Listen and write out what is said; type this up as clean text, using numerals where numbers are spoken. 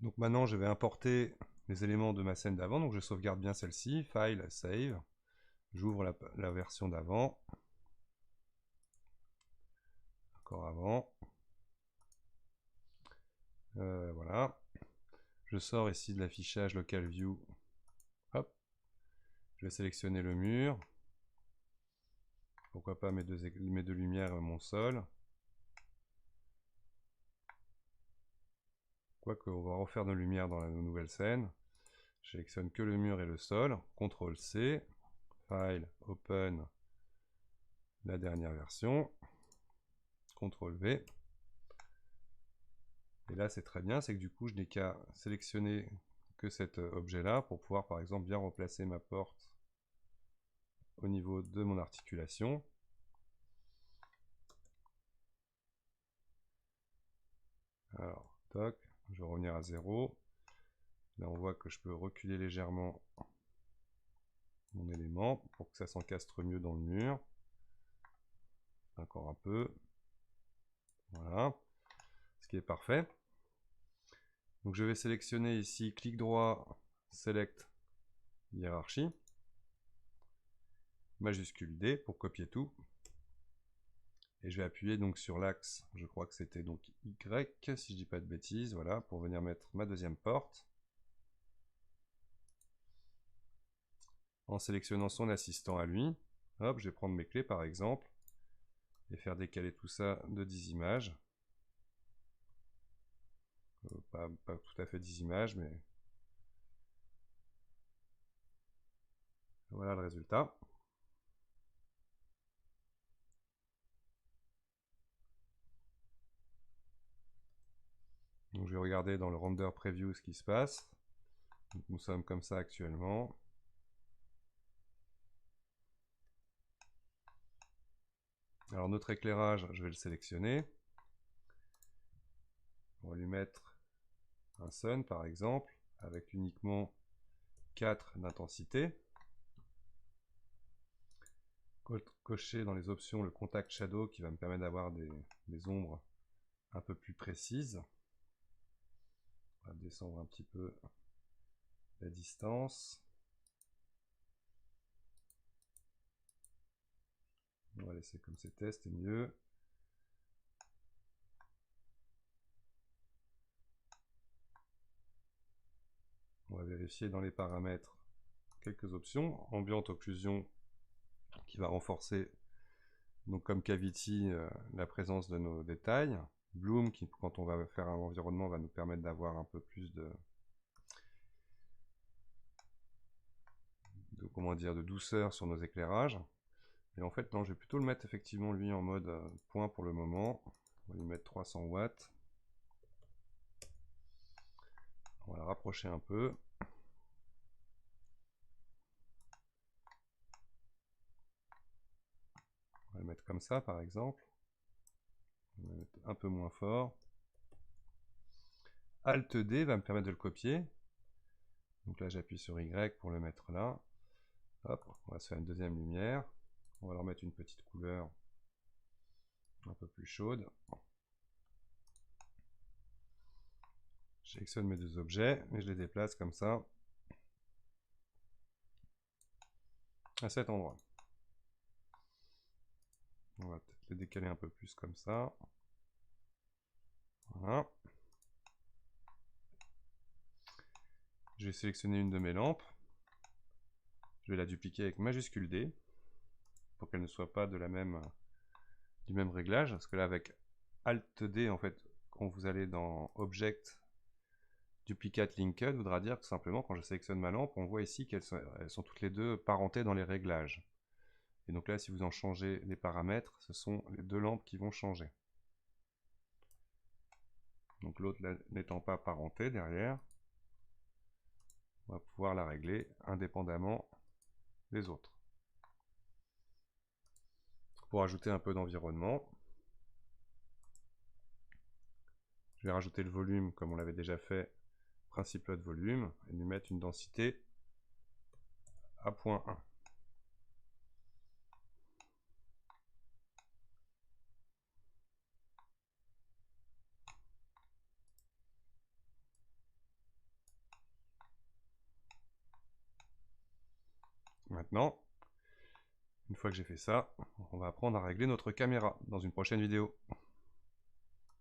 Donc maintenant, je vais importer les éléments de ma scène d'avant. Donc je sauvegarde bien celle-ci. File, Save. J'ouvre la version d'avant. Encore avant. Voilà. Je sors ici de l'affichage Local View. Hop. Je vais sélectionner le mur. Pourquoi pas mes deux lumières et mon sol. Quoique, on va refaire nos lumières dans la nouvelle scène. Je sélectionne que le mur et le sol. CTRL C. File, Open. La dernière version. CTRL V. Et là, c'est très bien, c'est que du coup, je n'ai qu'à sélectionner que cet objet-là pour pouvoir, par exemple, bien replacer ma porte au niveau de mon articulation. Alors, toc, je vais revenir à 0. Là, on voit que je peux reculer légèrement mon élément pour que ça s'encastre mieux dans le mur. Encore un peu. Voilà. Ce qui est parfait. Donc, je vais sélectionner ici, clic droit, Select Hiérarchie. Majuscule D pour copier tout. Et je vais appuyer donc sur l'axe, je crois que c'était donc Y, si je dis pas de bêtises, voilà, pour venir mettre ma deuxième porte. En sélectionnant son assistant à lui, hop, je vais prendre mes clés par exemple, et faire décaler tout ça de 10 images. Pas tout à fait 10 images, mais voilà le résultat. Donc je vais regarder dans le render preview ce qui se passe. Donc nous sommes comme ça actuellement. Alors notre éclairage, je vais le sélectionner. On va lui mettre un sun par exemple, avec uniquement 4 d'intensité. Cocher dans les options le contact shadow qui va me permettre d'avoir des ombres un peu plus précises. On va descendre un petit peu la distance. On va laisser comme c'était, c'était mieux. On va vérifier dans les paramètres quelques options. Ambient occlusion qui va renforcer, donc comme cavity, la présence de nos détails. Bloom qui, quand on va faire un environnement, va nous permettre d'avoir un peu plus comment dire, de douceur sur nos éclairages. Et en fait, non, je vais plutôt le mettre effectivement lui en mode point pour le moment. On va lui mettre 300 watts. On va le rapprocher un peu. On va le mettre comme ça par exemple. On va le mettre un peu moins fort. Alt D va me permettre de le copier. Donc là j'appuie sur Y pour le mettre là. Hop, on va se faire une deuxième lumière. On va leur mettre une petite couleur un peu plus chaude. Je sélectionne mes deux objets et je les déplace comme ça à cet endroit. On va peut-être les décaler un peu plus comme ça. Voilà. Je vais sélectionner une de mes lampes. Je vais la dupliquer avec majuscule D pour qu'elle ne soit pas de du même réglage. Parce que là, avec Alt D, en fait, quand vous allez dans Object, Duplicate Linked, voudra dire tout simplement, quand je sélectionne ma lampe, on voit ici qu'elles sont toutes les deux parentées dans les réglages. Et donc là, si vous en changez les paramètres, ce sont les deux lampes qui vont changer. Donc l'autre n'étant pas parentée derrière, on va pouvoir la régler indépendamment des autres. Pour ajouter un peu d'environnement, je vais rajouter le volume comme on l'avait déjà fait, principe de volume, et lui mettre une densité à 0.1. Maintenant, une fois que j'ai fait ça, on va apprendre à régler notre caméra dans une prochaine vidéo.